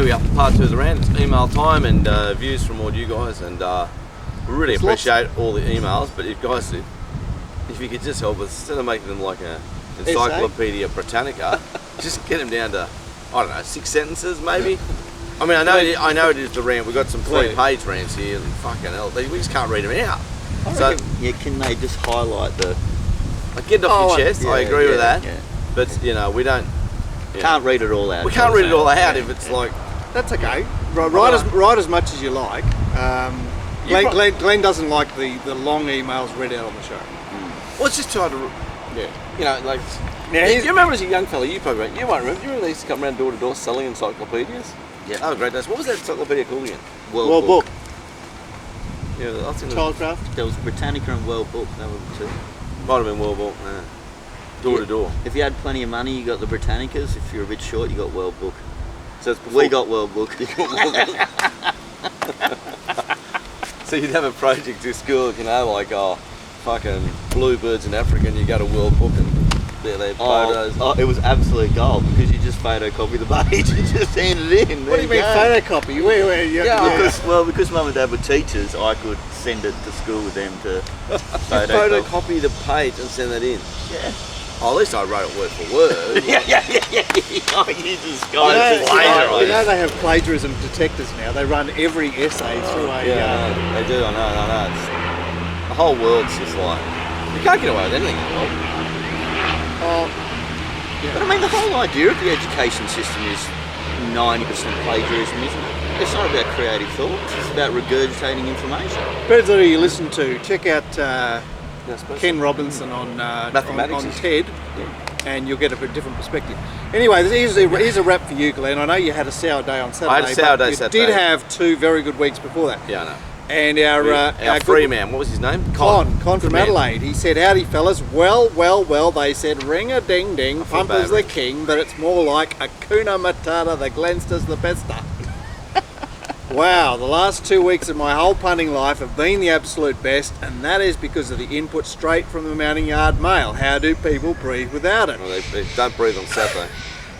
Here we are, part 2 of the rant. It's email time and views from all you guys, and we really appreciate all the emails. But if you could just help us, instead of making them like an Encyclopedia Britannica, just get them down to, I don't know, 6 sentences maybe. I mean, I know it is the rant. We've got some 3-page rants here, and fucking hell, we just can't read them out. Can they just highlight the... Like, get it off your chest, I agree with that. Yeah. But, you know, we don't... Can't read it all out. We can't read it all out if it's like... That's okay. Write as much as you like. Glenn doesn't like the long emails read out on the show. Well, it's just too hard to... Yeah. You know, like... Now, you remember as a young fella, you probably won't remember, you remember they used to come around door to door selling encyclopedias? Yeah. Oh, great days. What was that encyclopedia called again? World Book. Yeah, I think Childcraft. There was Britannica and World Book, that were the two. Might have been World Book, yeah. Door to door. If you had plenty of money, you got the Britannicas. If you're a bit short, you got World Book. So we got World Book. So you'd have a project to school, you know, like fucking bluebirds in Africa, and you go to World Book and there they photos. Oh, it was absolute gold because you just photocopy the page and just hand it in. What do you mean photocopy? Because Mum and Dad were teachers, I could send it to school with them to photocopy the page and send that in. Yeah. Oh, at least I wrote it word for word. Yeah. Oh, you just you know they have plagiarism detectors now. They run every essay through a... Yeah, they do. I know. The whole world's just like... You can't get away with anything anymore. But I mean, the whole idea of the education system is 90% plagiarism, isn't it? It's not about creative thoughts, it's about regurgitating information. Depends on who you listen to. Check out Ken Robinson on TED, and you'll get a different perspective. Anyway, here's a wrap for you, Glenn. I know you had a sour day on Saturday. I had a sour day Saturday. You did have 2 very good weeks before that. Yeah, I know. And our free man, what was his name? Con from Adelaide. He said, "Howdy fellas, well, they said ring-a-ding-ding, Pumper's the king, but it's more like Hakuna Matata, the Glenster's the besta." Wow, the last 2 weeks of my whole punting life have been the absolute best, and that is because of the input straight from the Mounting Yard Mail. How do people breathe without it? Well, they don't breathe on Saturday.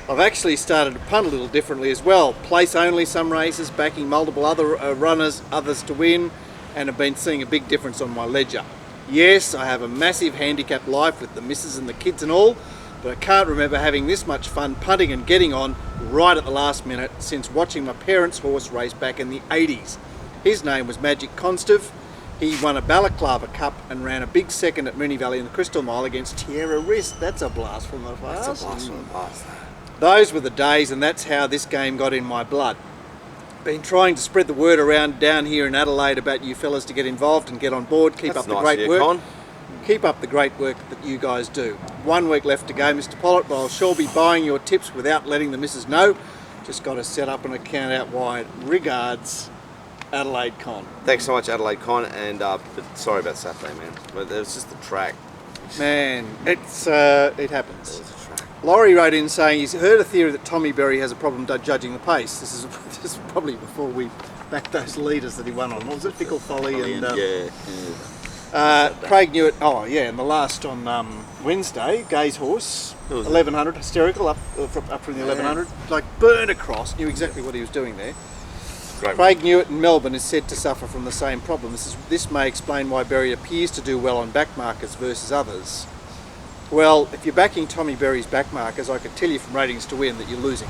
I've actually started to punt a little differently as well. Place only some races, backing multiple other runners, others to win, and have been seeing a big difference on my ledger. Yes, I have a massive handicap life with the missus and the kids and all, but I can't remember having this much fun punting and getting on right at the last minute since watching my parents' horse race back in the 80s. His name was Magic Constave. He won a Balaclava Cup and ran a big second at Moonee Valley in the Crystal Mile against Tierra Wrist. That's a blast from the past. That's a blast from the past. Those were the days, and that's how this game got in my blood. Been trying to spread the word around down here in Adelaide about you fellas to get involved and get on board. Keep up the great work. Con. Keep up the great work that you guys do. 1 week left to go, Mr. Pollitt, but I'll sure be buying your tips without letting the missus know. Just got to set up an account out wide. Regards, Adelaide Con. Thanks so much, Adelaide Con, and but sorry about Saturday, man. But it was just the track. Man, it happens. Laurie wrote in saying he's heard a theory that Tommy Berry has a problem judging the pace. This is probably before we backed those leaders that he won on. What was it? Fickle Folly and Craig Newitt. Oh yeah, and the last on Wednesday, Gay's horse, 1100, hysterical up from the 1100, like burned across. Knew exactly what he was doing there. Craig Newitt in Melbourne is said to suffer from the same problem. This may explain why Berry appears to do well on back markers versus others. Well, if you're backing Tommy Berry's back markers, I could tell you from ratings to win that you're losing.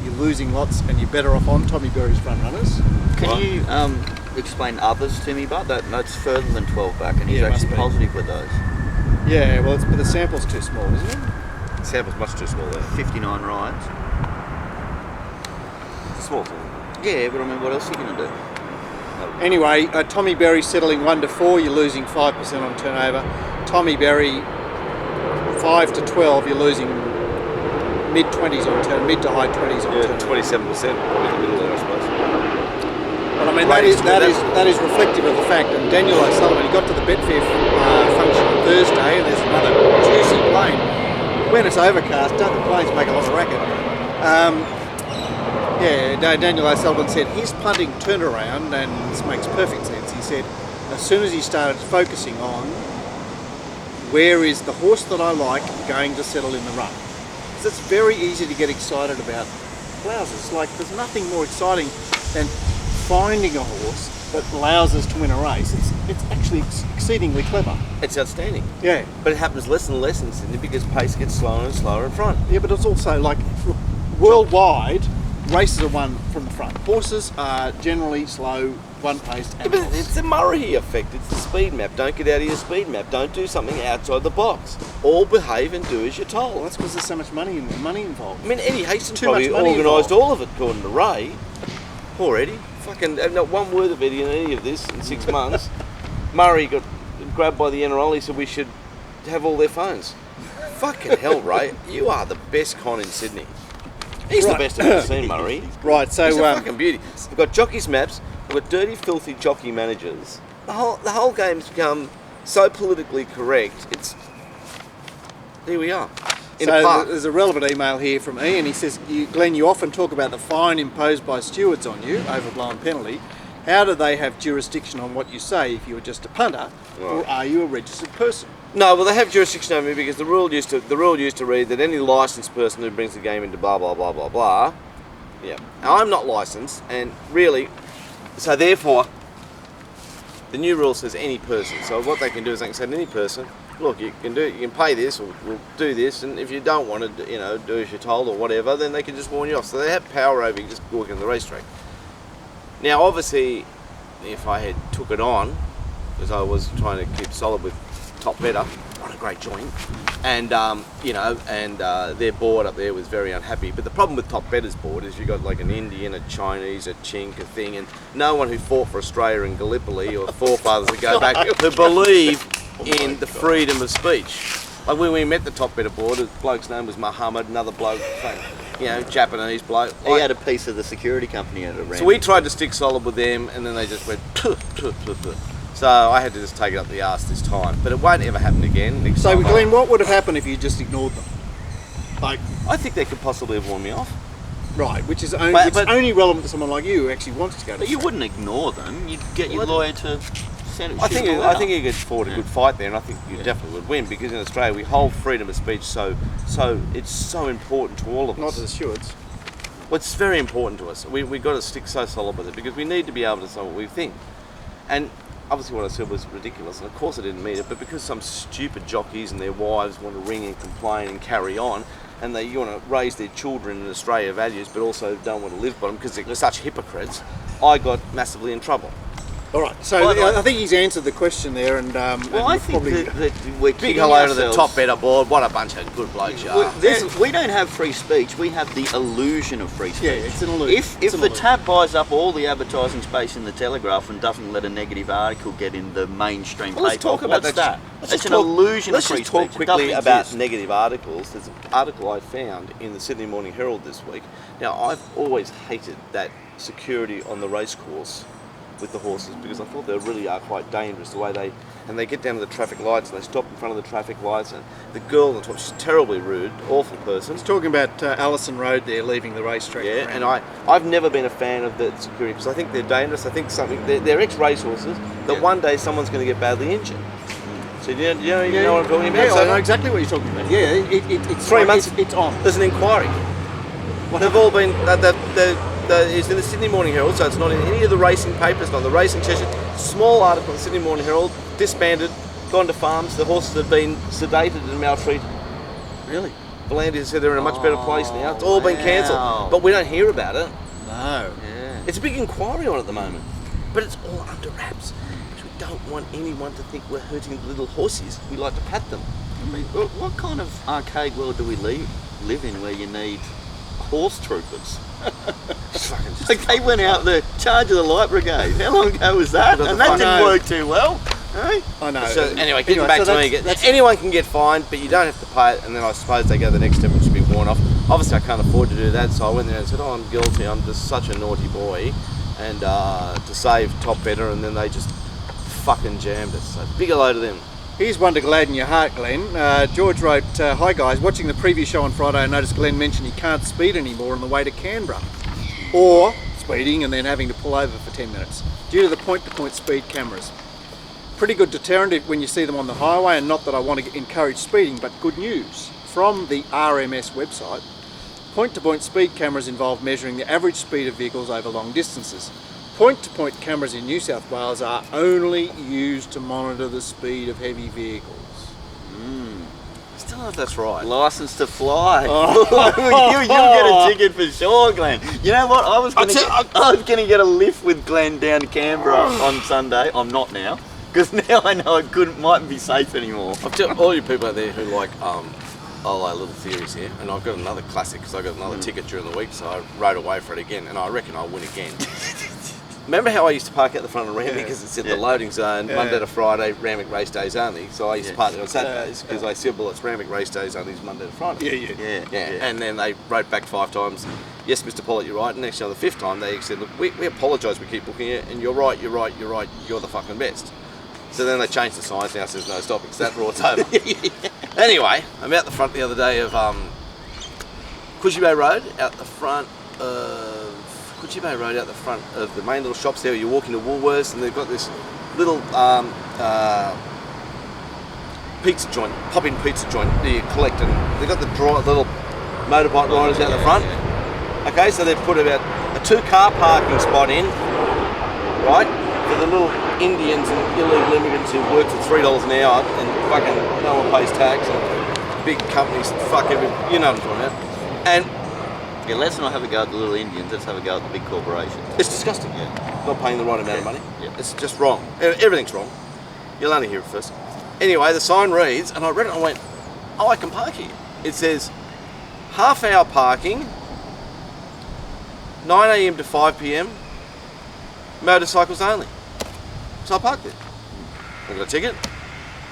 You're losing lots, and you're better off on Tommy Berry's front runners. Can you explain others to me, but that's further than 12 back, and he's actually positive with those. Yeah, well, but the sample's too small, isn't it? The sample's much too small there. 59 rides. It's a small thing. Yeah, but I mean, what else are you going to do? Anyway, Tommy Berry settling 1 to 4, you're losing 5% on turnover. Tommy Berry 5 to 12, you're losing mid-20s on turn, mid to high 20s on turn. 27%, probably in the middle there, I suppose. Well, I mean, that is reflective of the fact. And Daniel O'Sullivan, he got to the Betfair function on Thursday, and there's another juicy plane. When it's overcast, don't the planes make a lot of racket? Daniel O'Sullivan said his punting turnaround, and this makes perfect sense. He said, as soon as he started focusing on where is the horse that I like going to settle in the run. Because it's very easy to get excited about blouses. Like, there's nothing more exciting than finding a horse that allows us to win a race. It's actually exceedingly clever. It's outstanding. Yeah. But it happens less and less in Sydney because pace gets slower and slower in front. Yeah, but it's also like worldwide, races are won from the front. Horses are generally slow, one-paced Yeah, but animals. it's the Murray effect. It's the speed map. Don't get out of your speed map. Don't do something outside the box. All behave and do as you're Well, told. that's because there's so much money involved. I mean, Eddie Hastings Too probably much money organised involved. all of it, according to Ray. Poor Eddie. Fucking not one word of Eddie in any of this in 6 months. Murray got grabbed by the NRL. He said we should have all their phones. Fucking hell, Ray. You are the best con in Sydney. He's the Right. best I've ever seen, Murray. Right, so He's a fucking beauty. We've got jockeys maps. We've got dirty, filthy jockey managers. The whole game's become so politically correct. It's here we are in a park. there's a relevant email here from Ian. He says, Glenn, you often talk about the fine imposed by stewards on you, overblown penalty. How do they have jurisdiction on what you say if you were just a punter, or are you a registered person? No, well they have jurisdiction over me because the rule used to read that any licensed person who brings the game into blah blah blah blah blah. Yeah. Now I'm not licensed, and really, so therefore, the new rule says any person. So what they can do is they can say to any person, look, you can pay this, or we'll do this, and if you don't want to, do as you're told or whatever, then they can just warn you off. So they have power over you just walking on the racetrack. Now, obviously, if I had took it on, because I was trying to keep solid with Top Better, what a great joint, and their board up there was very unhappy. But the problem with Top Better's board is you got like an Indian, a Chinese, a Chink, a thing, and no one who fought for Australia in Gallipoli or forefathers that go back who believe in the freedom of speech. Like when we met the Top Better board, the bloke's name was Muhammad, another bloke, Japanese bloke. He had a piece of the security company at a rent. So we tried to stick solid with them, and then they just went tuh, tuh, tuh, tuh. So I had to just take it up the arse this time. But it won't ever happen again. Next So, time Glenn, what would have happened if you just ignored them? Like, I think they could possibly have warned me off. right, which is only, But- only relevant to someone like you who actually wants to go to But you wouldn't ignore them. You'd get your Well, lawyer to send it. I think you could fought a good fight there, and I think you definitely would win because in Australia we hold freedom of speech so it's so important to all of us. Not to the stewards. Well, it's very important to us. We've got to stick so solid with it because we need to be able to say what we think. And obviously what I said was ridiculous, and of course I didn't mean it, but because some stupid jockeys and their wives want to ring and complain and carry on, and they want to raise their children in Australia values, but also don't want to live by them because they're such hypocrites, I got massively in trouble. All right, so I think he's answered the question there, and Well, I think that we're Big kidding hello to the ourselves. Top Better board. What a bunch of good blokes you are. We don't have free speech. We have the illusion of free speech. Yeah, it's an illusion. If It's an the illusion. tab buys up all the advertising space in the Telegraph and doesn't let a negative article get in the mainstream Well, let's paper, talk about what's that. that? It's an illusion Let's of free just talk speech. It quickly doesn't about exist. negative articles. There's an article I found in the Sydney Morning Herald this week. Now, I've always hated that security on the racecourse with the horses because I thought they really are quite dangerous the way they get down to the traffic lights and they stop in front of the traffic lights, and the girl on the top, she's terribly rude, awful person. He's talking about Allison Road there, leaving the racetrack. Yeah, and I've never been a fan of the security because I think they're dangerous. I think they're ex-race horses that one day someone's going to get badly injured. So you know what I'm talking about? Yeah, So I know exactly what you're talking about. Yeah, it's 3 months. It's on. There's an inquiry. They've all been. It's in the Sydney Morning Herald, so it's not in any of the racing papers, not the racing session. Small article in the Sydney Morning Herald. Disbanded, gone to farms. The horses have been sedated and maltreated. Really? Vlandis said they're in a much better place now. It's all been Wow. cancelled, but we don't hear about it. No. Yeah. It's a big inquiry on at the moment, but it's all under wraps because we don't want anyone to think we're hurting the little horses. We like to pat them. I mean, what kind of archaic world do we live in where you need horse troopers? Like they went out the charge of the light brigade. How long ago was that? And that didn't work too well. Hey? I know. So anyway, getting back so to me, that's- anyone can get fined, but you don't have to pay it. And then I suppose they go the next step, which should be worn off. Obviously, I can't afford to do that, so I went there and said, "Oh, I'm guilty. I'm just such a naughty boy," and to save Top Better, and then they just fucking jammed us. So big hello to them. Here's one to gladden your heart, Glenn. George wrote, "Hi guys, watching the preview show on Friday, I noticed Glenn mentioned he can't speed anymore on the way to Canberra, or speeding and then having to pull over for 10 minutes due to the point-to-point speed cameras. Pretty good deterrent when you see them on the highway, and not that I want to encourage speeding, but good news from the RMS website. Point-to-point speed cameras involve measuring the average speed of vehicles over long distances. Point-to-point cameras in New South Wales are only used to monitor the speed of heavy vehicles. Still don't know if that's right. License to fly. You'll get a ticket for sure, Glenn. You know what? I was going to get a lift with Glenn down to Canberra on Sunday. I'm not now, because now I know mightn't be safe anymore. I've tell all you people out there who like little theories here, and I've got another classic because I got another ticket during the week, so I rode away for it again, and I reckon I'll win again. Remember how I used to park out the front of Ranting because it's in the loading zone, Monday to Friday, Randwick race days only. So I used to park there on Saturdays because I said, well, it's Randwick race days only, it's Monday to Friday. Yeah. And then they wrote back 5 times, yes, Mr. Pollitt, you're right. And next year, the 5th time, they said, look, we apologise, we keep booking you, and you're right, you're the fucking best. So then they changed the signs, now it says no stopping, so that brought's over. Anyway, I'm out the front the other day of Coogee Bay Road, out the front of Coogee Bay Road, out the front of the main little shops there. You walk into Woolworths and they've got this little pizza joint, pop-in pizza joint that you collect, and they've got the little motorbike riders out the front. Okay, so they've put about a 2-car parking spot in, right, for the little Indians and illegal immigrants who work for $3 an hour and fucking no one pays tax, and big companies fuck everything, you know what I'm talking about. And yeah, let's not have a go at the little Indians, let's have a go at the big corporations. it's disgusting. Not paying the right amount of money. Yeah. It's just wrong. Everything's wrong. You'll only hear it first. Anyway, the sign reads, and I read it and I went, oh, I can park here. It says, half-hour parking, 9 a.m. to 5 p.m, motorcycles only. So I parked there. I got a ticket.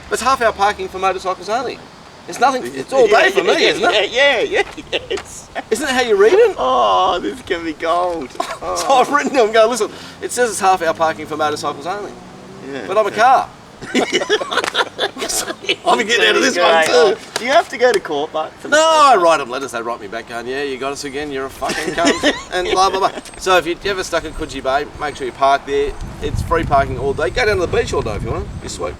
But it's half-hour parking for motorcycles only. It's nothing. It's all day for me, isn't it? Yes. Isn't that how you read it? Oh, this can be gold. Oh. So I've written to them, go, listen, it says it's half-hour parking for motorcycles only. Yeah. But I'm a car. I'm getting out of this one too. Do you have to go to court, but No, I write them letters, they write me back going, yeah, you got us again, you're a fucking cunt, and blah, blah, blah. So if you're ever stuck in Coogee Bay, make sure you park there. It's free parking all day. Go down to the beach all day if you want. You're sweet.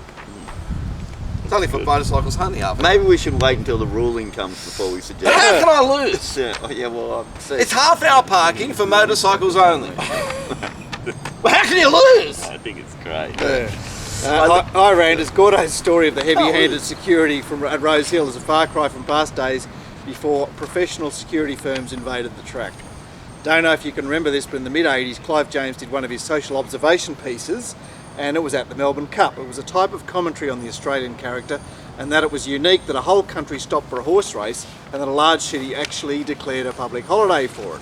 It's only for motorcycles only, half. maybe we should wait until the ruling comes before we suggest How can I lose? It's half-hour parking for motorcycles only. Well, how can you lose? I think it's great. Hi Randers, Gordo's story of the heavy-handed security at Rose Hill is a far cry from past days before professional security firms invaded the track. Don't know if you can remember this, but in the mid-80s, Clive James did one of his social observation pieces, and it was at the Melbourne Cup. It was a type of commentary on the Australian character, and that it was unique that a whole country stopped for a horse race, and that a large city actually declared a public holiday for it.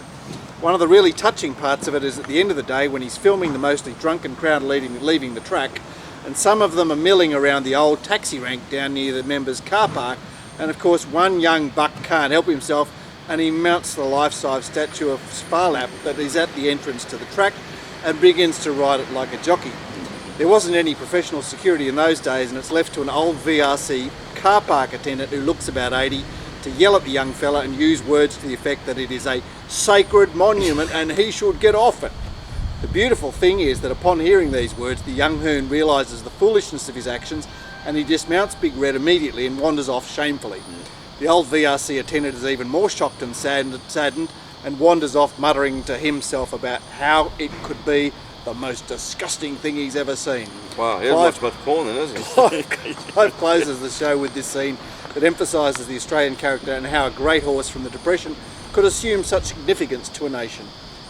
One of the really touching parts of it is at the end of the day when he's filming the mostly drunken crowd leaving the track, and some of them are milling around the old taxi rank down near the members' car park, and of course one young buck can't help himself and he mounts the life-size statue of Sparlap that is at the entrance to the track and begins to ride it like a jockey. There wasn't any professional security in those days, and it's left to an old VRC car park attendant who looks about 80 to yell at the young fella and use words to the effect that it is a sacred monument and he should get off it. The beautiful thing is that upon hearing these words, the young hoon realises the foolishness of his actions and he dismounts Big Red immediately and wanders off shamefully. The old VRC attendant is even more shocked and saddened and wanders off muttering to himself about how it could be the most disgusting thing he's ever seen. Wow, he hasn't watched much porn then, has he? Clive closes the show with this scene that emphasises the Australian character and how a great horse from the Depression could assume such significance to a nation.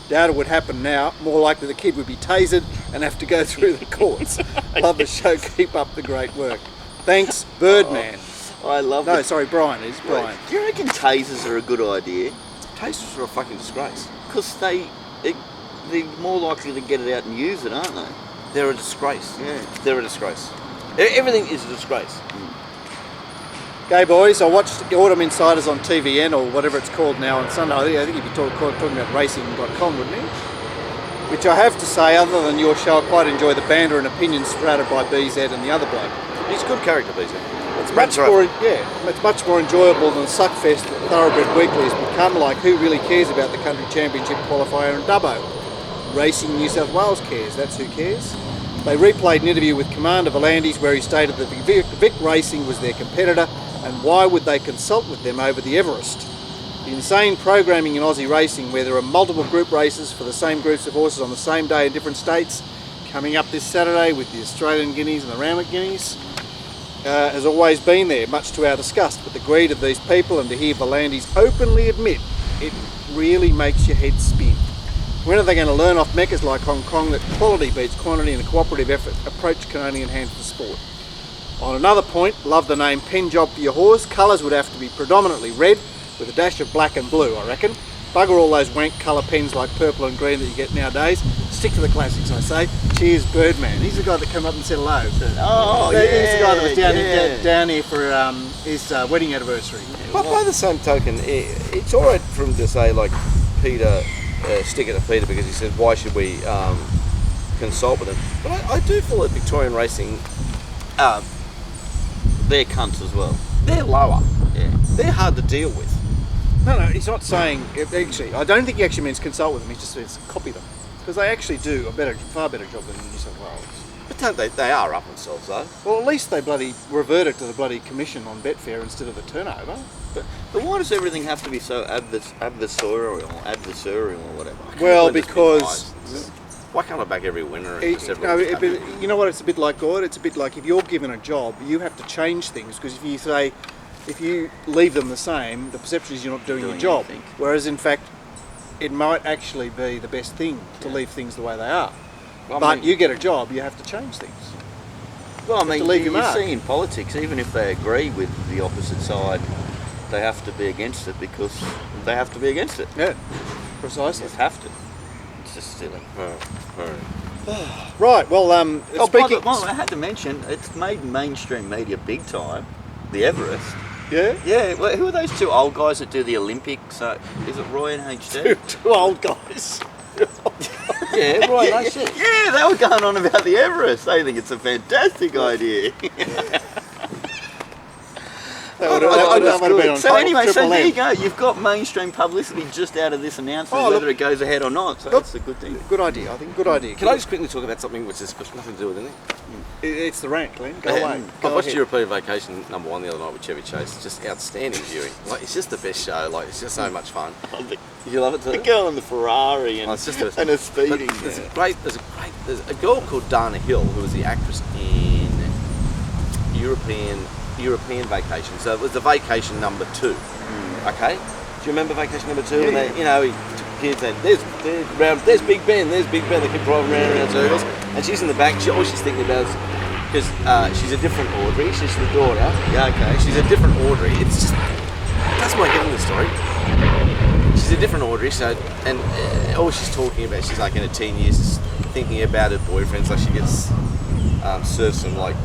Doubt it would happen now. More likely the kid would be tasered and have to go through the courts. Love the show. Keep up the great work. Thanks, Birdman. I love No, it. sorry, Brian. It's Brian. Do you reckon tasers are a good idea? Tasers are a fucking disgrace. Because they're more likely to get it out and use it, aren't they? They're a disgrace. Yeah. They're a disgrace. Everything is a disgrace. Okay, boys, I watched Autumn Insiders on TVN or whatever it's called now on Sunday. I think he'd be talking about racing.com, wouldn't he? Which I have to say, other than your show, I quite enjoy the banter and opinions sprouted by BZ and the other bloke. He's a good character, BZ. It's much more enjoyable than Suckfest that Thoroughbred Weekly has become. Like, who really cares about the Country Championship qualifier in Dubbo? Racing New South Wales cares, that's who cares. They replayed an interview with Commander Volandis where he stated that Vic Racing was their competitor and why would they consult with them over the Everest? The insane programming in Aussie racing, where there are multiple group races for the same groups of horses on the same day in different states, coming up this Saturday with the Australian Guineas and the Randwick Guineas, has always been there, much to our disgust. But the greed of these people, and to hear Volandis openly admit, it really makes your head spin. When are they going to learn off meccas like Hong Kong that quality beats quantity and a cooperative effort approach can only enhance the sport? On another point, love the name pen job for your horse. Colours would have to be predominantly red with a dash of black and blue, I reckon. Bugger all those wank colour pens like purple and green that you get nowadays. Stick to the classics, I say. Cheers, Birdman. He's the guy that came up and said hello. Oh, yeah. He's the guy that was down here for his wedding anniversary. But by the same token, it's all right for him to say, like, Peter, stick it to Peter because he said, why should we consult with him? But I do feel that Victorian racing, they're cunts as well. they're lower. Yeah. They're hard to deal with. No, he's not saying, actually, I don't think he actually means consult with them, he just says copy them. Because they actually do a far better job than New South Wales. But don't they are up themselves, though. Well, at least they bloody reverted to the bloody commission on Betfair instead of the turnover. But why does everything have to be so adversarial or whatever? Well, because... Why can't I back every winner? And just No, everyone's happy? you know what, it's a bit like God. It's a bit like if you're given a job, you have to change things, because if you leave them the same, the perception is you're not doing your job. anything. Whereas in fact, it might actually be the best thing to leave things the way they are. Well, But you get a job, you have to change things. Well, I to mean, leave your you mark. see in politics, even if they agree with the opposite side, they have to be against it because they have to be against it. Yeah, They precisely. just have to. It's just silly. Right, well, Oh, speaking... I had to mention, it's made mainstream media big time. The Everest. Yeah? Yeah, well, who are those two old guys that do the Olympics? Is it Roy and HD? Two old guys. Yeah, right, no shit. Yeah, they were going on about the Everest. They think it's a fantastic idea. That would have been on So anyway, so Triple there M. you go. You've got mainstream publicity just out of this announcement, Oh, look- whether it goes ahead or not. So Look, that's a good thing. Good idea, I think. Good idea. Can I just quickly talk about something which has got nothing to do with anything? It's the rant, Glenn. Go I away. watched European Vacation #1 the other night with Chevy Chase. It's just outstanding viewing. Like, it's just the best show. Like, it's just so much fun. You love it too? The girl in the Ferrari and, Oh, it's just a, and a speeding. but there's a girl called Dana Hill who was the actress in European Vacation. So it was the Vacation #2. Okay, do you remember Vacation #2? Yeah, And they, he took kids and there's Big Ben. They keep driving around circles, and she's in the back. All she's thinking about is because she's a different Audrey. She's the daughter. Yeah, okay. She's a different Audrey. It's just that's my getting the story. She's a different Audrey, so all she's talking about, she's like in her teen years, thinking about her boyfriends. Like she gets served some like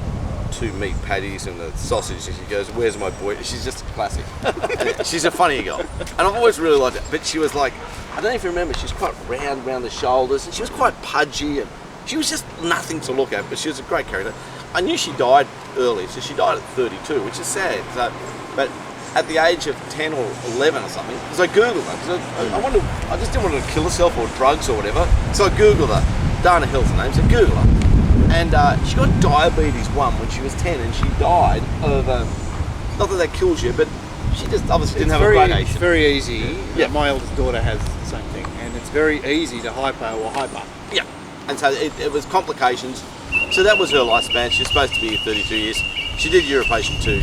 2 meat patties and a sausage, and she goes, "Where's my boy?" She's just classic. She's a funny girl, and I've always really liked it. But she was like, I don't know if you remember, she's quite round around the shoulders, and she was quite pudgy, and she was just nothing to look at. But she was a great character. I knew she died early, so she died at 32, which is sad. So, but at the age of 10 or 11 or something, because I googled her, because I just didn't want her to kill herself or drugs or whatever. So I googled her. Dana Hill's her name, so Google her. And she got diabetes 1 when she was 10, and she died of, not that kills you, but she just obviously didn't have a great It's very easy. Yeah. My eldest daughter has the same thing, and it's very easy to hypo or hyper. Yeah. And so it was complications. So that was her lifespan. She's supposed to be 32 years. She did European 2.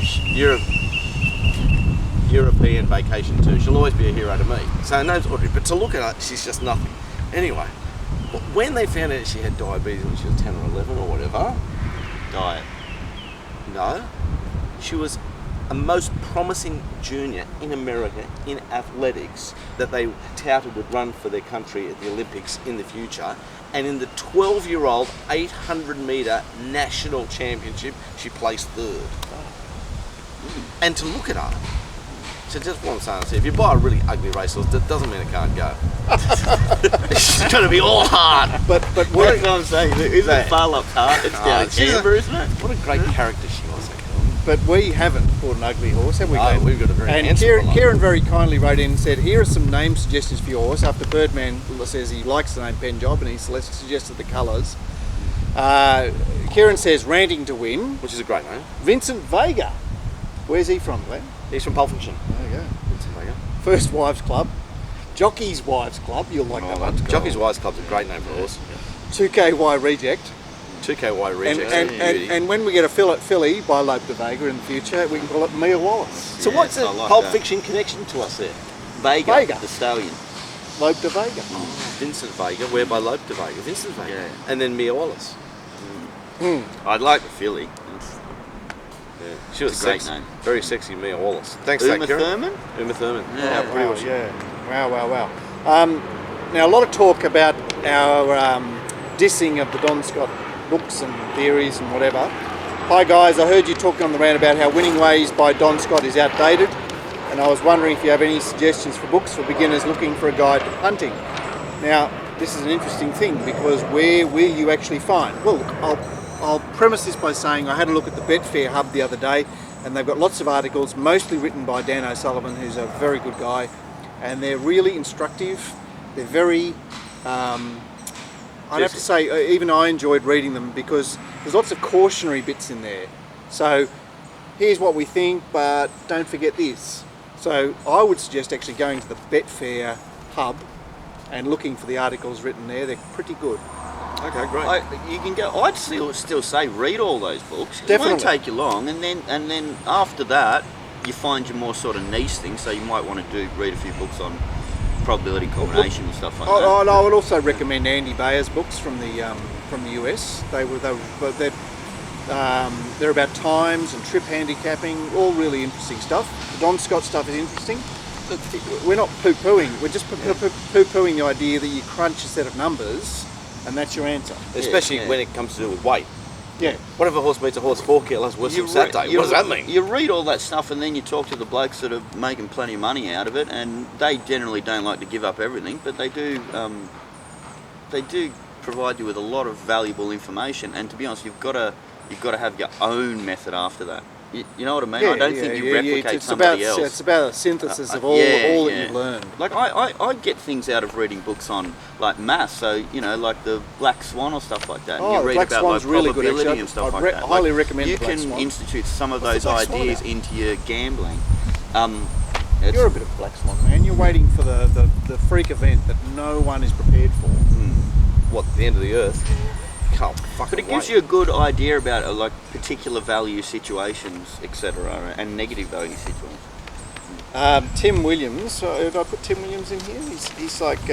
European Vacation 2. She'll always be a hero to me. So her name's Audrey, but to look at her, she's just nothing. Anyway, when they found out she had diabetes when she was 10 or 11 or whatever, Diet. no, she was a most promising junior in America in athletics that they touted would run for their country at the Olympics in the future. And in the 12-year-old 800-metre national championship, she placed 3rd. And to look at her, so just what I'm saying is, if you buy a really ugly racehorse, that doesn't mean it can't go. It's going to be all hard. But That's what, what I'm saying. Isn't it Farlop's heart? It's down at she's a- Canberra, isn't it? What a great character she was. but we haven't bought an ugly horse, have we? Oh, Glenn? we've got a very And handsome one. Kieran very kindly wrote in and said, here are some name suggestions for your horse. After Birdman says he likes the name Pen Job and he suggested the colours. Kieran says Ranting to win. Which is a great name. Vincent Vega. Where's he from, Glenn? He's from Pulp Fiction. There you go. Vincent Vega. First Wives Club, Jockey's Wives Club, you'll like that one. Jockey's Wives Club's a great name for a horse. 2KY Reject. 2KY Reject. And when we get a filly by Lope de Vega in the future, we can call it Mia Wallace. So what's the Pulp Fiction connection to us there? Vega, the stallion. Lope de Vega. Vincent Vega, where by Lope de Vega. Vincent Vega. Yeah. And then Mia Wallace. I'd like the filly. Yeah. She was It's a great sexy. name. Very sexy Mia Wallace. Thanks, Uma Kieran. Thurman? Uma Thurman. Yeah. How pretty was she? Wow. Now, a lot of talk about our dissing of the Don Scott books and theories and whatever. Hi guys, I heard you talking on the rant about how Winning Ways by Don Scott is outdated, and I was wondering if you have any suggestions for books for beginners looking for a guide to hunting. Now, this is an interesting thing because where will you actually find? Well, I'll premise this by saying I had a look at the Betfair Hub the other day, and they've got lots of articles, mostly written by Dan O'Sullivan, who's a very good guy, and they're really instructive. They're very, I'd have to say, even I enjoyed reading them because there's lots of cautionary bits in there. So, here's what we think, but don't forget this. So, I would suggest actually going to the Betfair Hub and looking for the articles written there. They're pretty good. Okay, great. You can go. I'd still say read all those books. Definitely. It won't take you long, and then after that, you find your more sort of niche things. So you might want to read a few books on probability combination and stuff like that. I would also recommend Andy Bayer's books from the US. They're about times and trip handicapping, all really interesting stuff. The Don Scott stuff is interesting. We're not poo-pooing. We're just poo-pooing the idea that you crunch a set of numbers and that's your answer. Especially when it comes to do with weight. Yeah. What if a horse beats a horse 4 kilos worse on Saturday? What does that mean? You read all that stuff and then you talk to the blokes that are making plenty of money out of it, and they generally don't like to give up everything, but they do provide you with a lot of valuable information. And to be honest, you've got to have your own method after that. You know what I mean? I don't think you replicate somebody else. It's about a synthesis of all that you've learned. Like I get things out of reading books on like maths, so like the Black Swan or stuff like that. And you read Black about Swan's really good, probability and stuff like that. Highly recommend you the Black can Swan. institute some of those Black Swan ideas about? into your gambling. You're a bit of a Black Swan, man. You're waiting for the freak event that no one is prepared for. What, the end of the earth? Can't fucking But it gives wait. you a good idea about like particular value situations, etc., and negative value situations. Tim Williams. Did I put Tim Williams in here? He's like.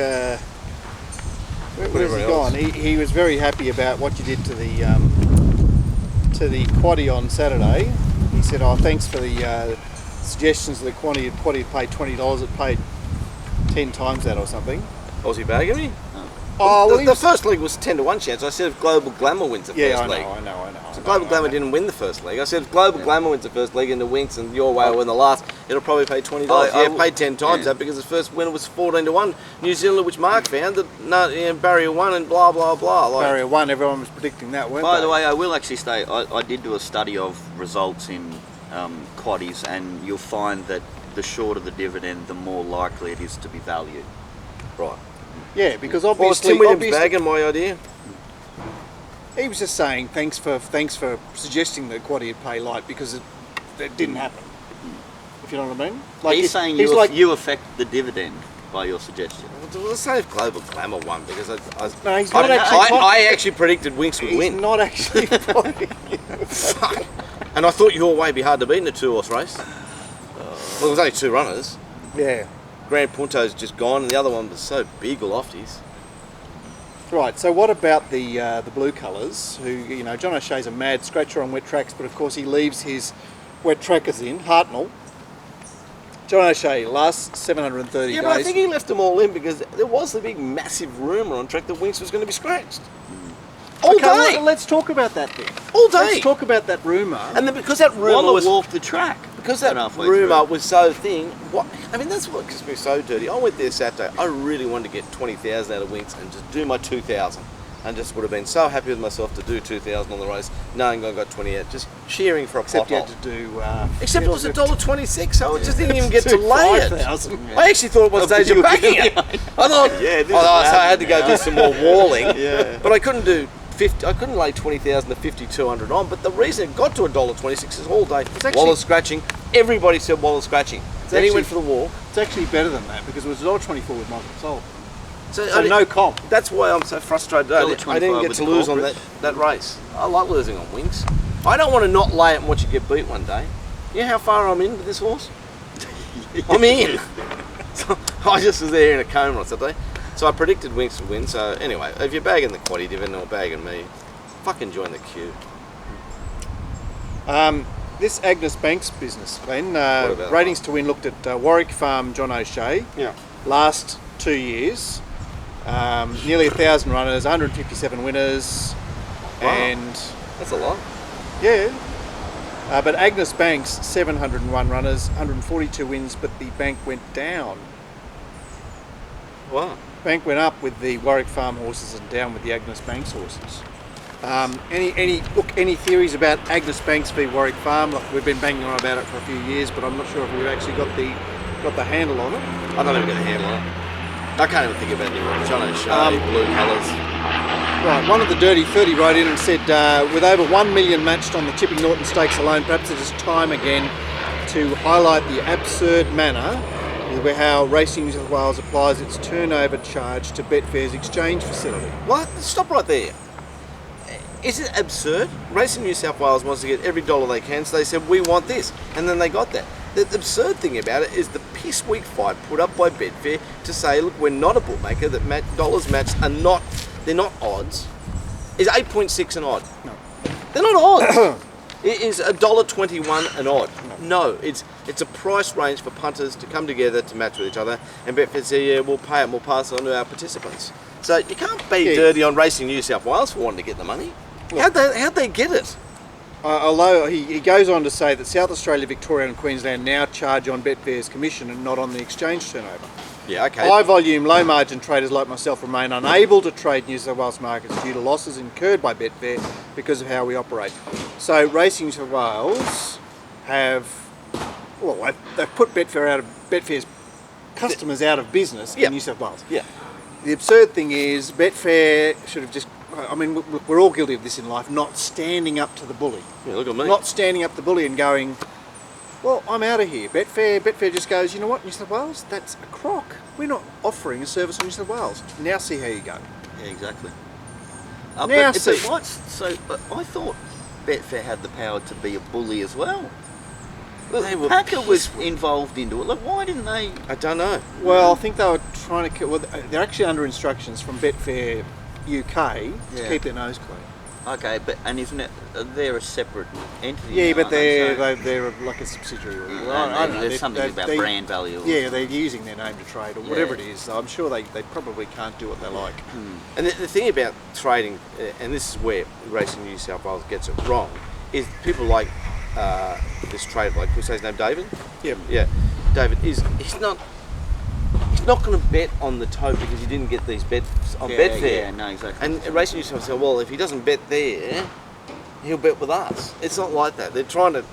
Where's he gone? He was very happy about what you did to the quaddie on Saturday. He said, "Oh, thanks for the suggestions of the quaddie. Quaddie had paid $20. It paid 10 times that or something." Aussie bagging me? Oh, well, the first league was 10-1 chance. I said if Global Glamour wins the first league. I know. So Global Glamour didn't win the first league. I said if Global Glamour wins the first league and the Winks and your way will win the last, it'll probably pay $20. It paid 10 times that because the first winner was 14-1. New Zealand, which Mark found, that Barrier 1 and blah blah blah. Barrier 1, everyone was predicting that, weren't By they? the way, I will actually say I did do a study of results in quaddies, and you'll find that the shorter the dividend, the more likely it is to be valued. Right. Yeah, because Was obviously, Tim Williams bagging my idea? he was just saying thanks for suggesting that quaddie would pay light because it didn't happen. If you know what I mean? He's saying you affect the dividend by your suggestion. Well, let's say if Global Glamour won because No, he's not actually. I actually predicted Winks would He's win. not actually. Fuck. And I thought your way would be hard to beat in a 2-horse race. Well, there was only 2 runners. Yeah. Grand Punto's just gone, and the other one was so big, lofties. Right. So what about the blue colours? Who John O'Shea's a mad scratcher on wet tracks, but of course he leaves his wet trackers in. Hartnell. John O'Shea last 730 days. Yeah, but I think he left them all in because there was the big, massive rumour on track that Winks was going to be scratched. All day. Let's talk about that then. All day. Let's talk about that rumour. And then because that rumour Waller was... walked the track. Because that rumour was so thin, that's what gets me so dirty. I went there Saturday, I really wanted to get 20,000 out of Winks and just do my 2,000. And just would have been so happy with myself to do 2,000 on the race, knowing I got 20 out, just cheering for a Except you pothole. had to do... Except it was $1.26, so I just didn't even get to lay it. 5,000. I actually thought it was stage of backing it. I thought, so I had to go do some more walling, but I couldn't do 50. I couldn't lay 20,000 to 5,200 on. But the reason it got to $1.26 is all day Waller scratching. Everybody said Waller scratching. Then he went for the walk. It's actually better than that because it was $1.24 with Michael Sol. So no comp. That's why I'm so frustrated. I didn't get to lose on that race. I like losing on wings. I don't want to not lay it and watch you get beat one day. You know how far I'm in with this horse? I'm in. So I just was there in a coma on Saturday. So I predicted Winks to win. So anyway, if you're bagging the quaddy dividend or bagging me, fucking join the queue. This Agnes Banks business, Glenn, about ratings to win looked at Warwick Farm John O'Shea. Yeah. Last 2 years, nearly 1,000 runners, 157 winners, Wow. and That's a lot. yeah. But Agnes Banks, 701 runners, 142 wins, but the bank went down. Wow. Bank went up with the Warwick Farm horses and down with the Agnes Banks horses. Any theories about Agnes Banks v Warwick Farm? Like we've been banging on about it for a few years, but I'm not sure if we've actually got the handle on it. I don't even get a handle on it. I can't even think about it anymore. John O'Shea, blue colours. Right, one of the Dirty 30 wrote in and said, with over 1 million matched on the Chipping Norton Stakes alone, perhaps it is time again to highlight the absurd manner with how Racing New South Wales applies its turnover charge to Betfair's exchange facility. What? Stop right there. Is it absurd? Racing New South Wales wants to get every dollar they can, so they said, we want this. And then they got that. The absurd thing about it is the piss weak fight put up by Betfair to say, look, we're not a bookmaker, that dollars matched are not, they're not odds. Is 8.6 an odd? No. They're not odds. It is $1.21 an odd. No, it's a price range for punters to come together to match with each other, and Betfair say, yeah, we'll pay it and we'll pass it on to our participants. So you can't be dirty on Racing New South Wales for wanting to get the money. How'd they get it? Although he goes on to say that South Australia, Victoria and Queensland now charge on Betfair's commission and not on the exchange turnover. Yeah, okay. High volume, low margin traders like myself remain unable to trade New South Wales markets due to losses incurred by Betfair because of how we operate. So Racing New South Wales they've put Betfair's customers out of business in New South Wales. Yeah. The absurd thing is Betfair should have just, I mean, we're all guilty of this in life, not standing up to the bully. Yeah, look at me. Not standing up to the bully and going, well, I'm out of here. Betfair just goes, you know what, New South Wales, that's a crock. We're not offering a service on New South Wales. Now see how you go. Yeah, exactly. Now but I thought Betfair had the power to be a bully as well. Look, Packer was involved into it. Look, why didn't they? I don't know. Well, I think they were trying to. Well, they're actually under instructions from Betfair UK to keep their nose clean. Okay, but isn't it? They're a separate entity. Yeah, now, but they're like a subsidiary. I don't know. There's something about brand value. Yeah, they're using their name to trade or whatever it is. I'm sure they probably can't do what they like. And the thing about trading, and this is where Racing New South Wales gets it wrong, is people like this trader, like, can we say his name, David? Yeah. David he's not going to bet on the tote because he didn't get these bets on Betfair. Yeah, no, exactly. And Racing New South Wales said, well, if he doesn't bet there, he'll bet with us. It's not like that. They're trying to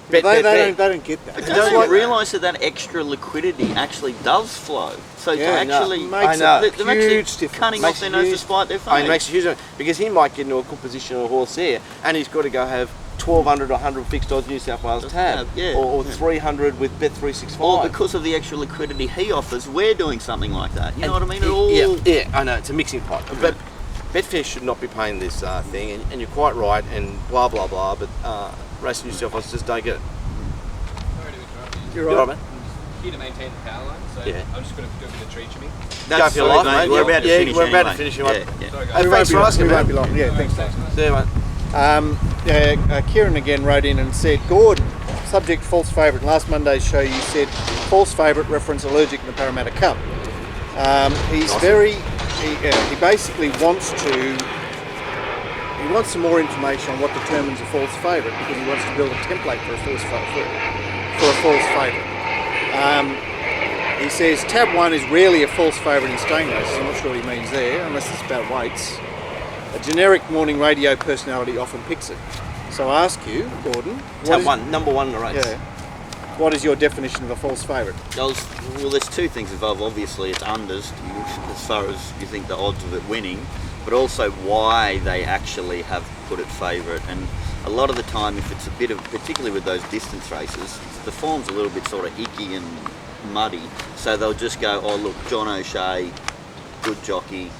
bet. They don't get that. But don't realise that extra liquidity actually does flow. So to actually makes they're huge actually difference. cutting off their nose to spite their face. It makes a huge difference because he might get into a good position on a horse there, and he's got to go have 1,200 or 100 fixed odds New South Wales tab, or 300 with Bet365. Or because of the extra liquidity he offers, we're doing something like that. You know what I mean? Yeah, I know, it's a mixing pot. But Betfair should not be paying this thing, and you're quite right, and blah, blah, blah, but Racing New South Wales just don't get it. Sorry to interrupt you. You're right, man. Here to maintain the power line, so I'm just going to do a bit of tree trimming. That's Go for your life, mate. We're about to finish. We're about to finish you up. Sorry, guys. Hey, thanks for asking, we won't man. be long. Yeah, thanks, Dave. See you, mate. Kieran again wrote in and said, Gord, subject false favourite. Last Monday's show you said false favourite reference allergic in the Parramatta Cup. He basically wants some more information on what determines a false favourite because he wants to build a template for a false favourite. He says tab 1 is rarely a false favourite in staying races. I'm not sure what he means there, unless it's about weights. A generic morning radio personality often picks it. So I ask you, Gordon, Number one in the race. Yeah. What is your definition of a false favourite? Well, there's two things involved. Obviously, it's unders, as far as you think the odds of it winning. but also why they actually have put it favourite. And a lot of the time, if it's a bit of, particularly with those distance races, the form's a little bit sort of icky and muddy, so they'll just go, oh look, John O'Shea, good jockey,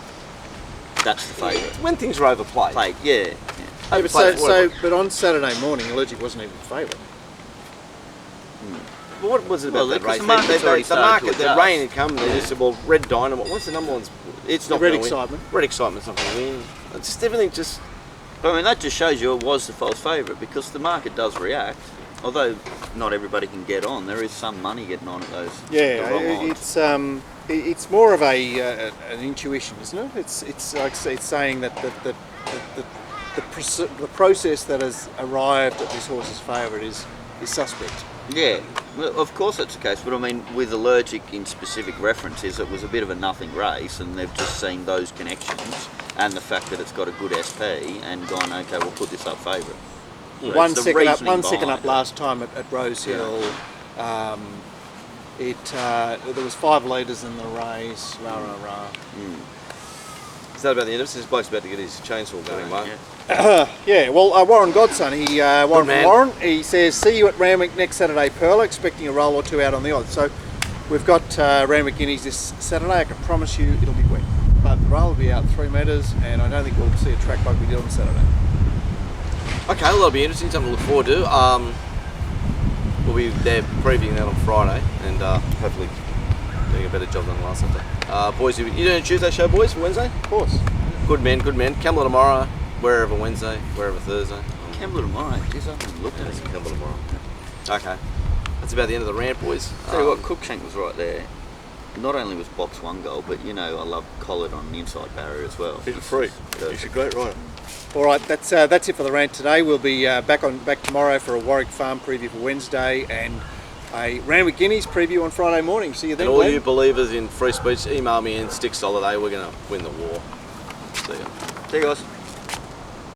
that's the favourite. When things are overplayed. Yeah. But on Saturday morning, Allergic wasn't even favourite. Well, what was it about that race? The market, the rain had come, and they just said, well, Red Dynamite, what's the number one? It's not Red going to Excitement. win. Red Excitement's not going to win. It's just everything just... But I mean, that just shows you it was the false favourite, because the market does react. Although not everybody can get on, there is some money getting on at those. Yeah, the wrong odds. it's more of an intuition, isn't it? It's like it's saying that the process that has arrived at this horse's favourite is suspect. Yeah, well, of course that's the case, but I mean, with Allergic in specific references, it was a bit of a nothing race, and they've just seen those connections and the fact that it's got a good SP and gone, okay, we'll put this up favourite. Yeah. One second up last time at Rose Hill. Yeah. There was 5 leaders in the race. Is that about the end of it? This bloke's about to get his chainsaw going, Mark. Yeah, well, Warren Godson, Warren man. from Warren, he says, see you at Randwick next Saturday, Perla, expecting a roll or two out on the odds. So we've got Randwick Guineas this Saturday. I can promise you it'll be wet. But the roll will be out 3 metres, and I don't think we'll see a track like we did on Saturday. Okay, well, that'll be interesting, something to look forward to. We'll be there previewing that on Friday, and hopefully doing a better job than last Saturday. Boys, you doing a Tuesday show, boys, for Wednesday? Of course. Good men. Kembla tomorrow, wherever Wednesday, wherever Thursday. Kembla tomorrow, geez, I haven't looked at it. Kembla tomorrow. Okay. That's about the end of the rant, boys. Tell you what, Cruikshank was right there. Not only was box 1 goal, but I love Collard on the inside barrier as well. He's a freak. He's a great rider. All right, that's it for the rant today. We'll be back tomorrow for a Warwick Farm preview for Wednesday and a Randwick Guineas preview on Friday morning. See you then. And all Glenn. you believers in free speech, email me in, stick solid. We're going to win the war. See ya. See you guys.